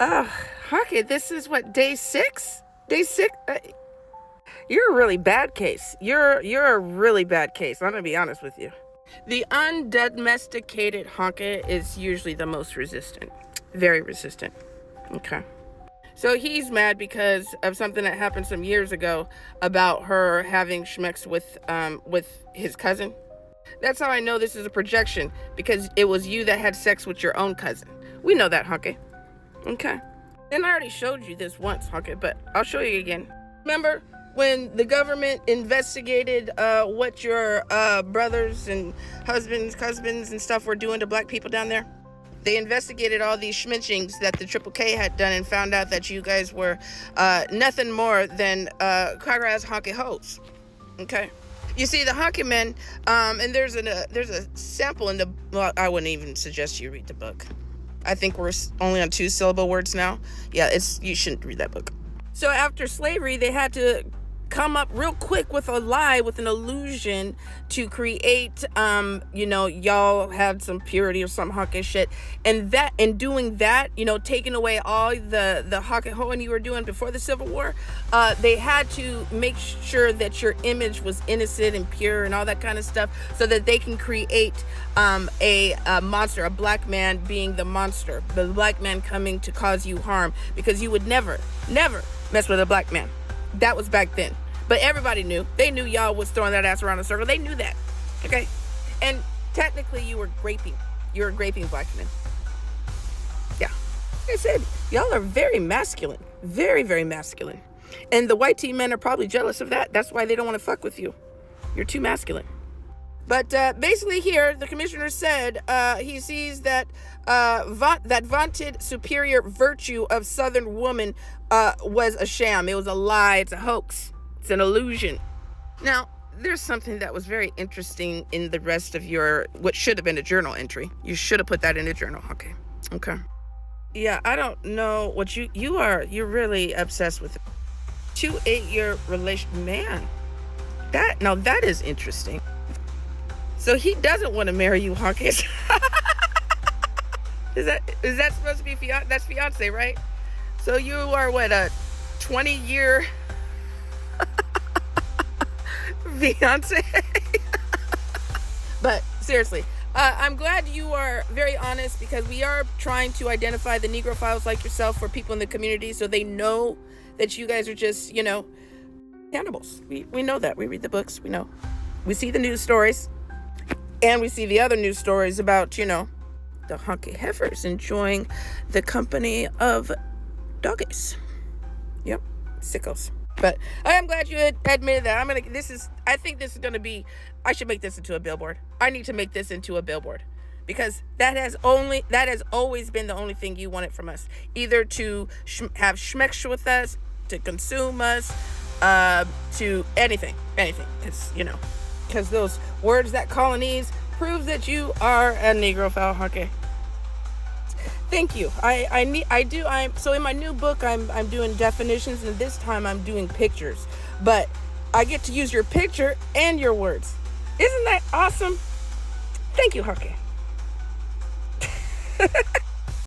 Hunkeh, this is what, day 6? Day 6? You're a really bad case. You're a really bad case. I'm gonna be honest with you. The undomesticated Hunkeh is usually the most resistant. Very resistant. Okay. So he's mad because of something that happened some years ago about her having schmecks with his cousin. That's how I know this is a projection, because it was you that had sex with your own cousin. We know that, Hunkeh. Okay. And I already showed you this once, Hunkeh, but I'll show you again. Remember when the government investigated what your brothers and husbands, cousins, and stuff were doing to black people down there? They investigated all these schminchings that the Triple K had done and found out that you guys were nothing more than cracker-ass Hunkeh hoes. Okay? You see, the Hunkeh men, and there's a sample in the... Well, I wouldn't even suggest you read the book. I think we're only on 2-syllable words now. Yeah, you shouldn't read that book. So after slavery, they had to come up real quick with a lie, with an illusion to create, y'all had some purity or some Hunkeh shit. And that, in doing that, taking away all the Hunkeh hoeing you were doing before the Civil War, they had to make sure that your image was innocent and pure and all that kind of stuff, so that they can create a monster, a black man being the monster, the black man coming to cause you harm, because you would never mess with a black man. That was back then. But everybody knew. They knew y'all was throwing that ass around in a circle. They knew that. Okay? And technically you were raping. You were raping black men. Yeah. Like I said, y'all are very masculine. Very, very masculine. And the white team men are probably jealous of that. That's why they don't want to fuck with you. You're too masculine. But basically here, the commissioner said he sees that that vaunted superior virtue of Southern woman was a sham. It was a lie. It's a hoax. It's an illusion. Now, there's something that was very interesting in the rest of what should have been a journal entry. You should have put that in a journal. Okay. Yeah, I don't know what you're really obsessed with. 2 8-year relation, man. That is interesting. So he doesn't want to marry you, Hunkeh. Is that supposed to be that's fiance, right? So you are what, a 20-year fiance? But seriously, I'm glad you are very honest, because we are trying to identify the Negro files like yourself for people in the community, so they know that you guys are just, cannibals. We know that. We read the books. We know. We see the news stories. And we see the other news stories about, the Hunkeh heifers enjoying the company of doggies. Yep, sickos. But I am glad you admitted that. I think this is going to be, I should make this into a billboard. I need to make this into a billboard, because that has always been the only thing you wanted from us. Either to have schmecks with us, to consume us, to anything. Because those words, that colonies, proves that you are a Negro fowl, Hunkeh. Thank you. So in my new book, I'm doing definitions, and this time I'm doing pictures. But I get to use your picture and your words. Isn't that awesome? Thank you, Hunkeh.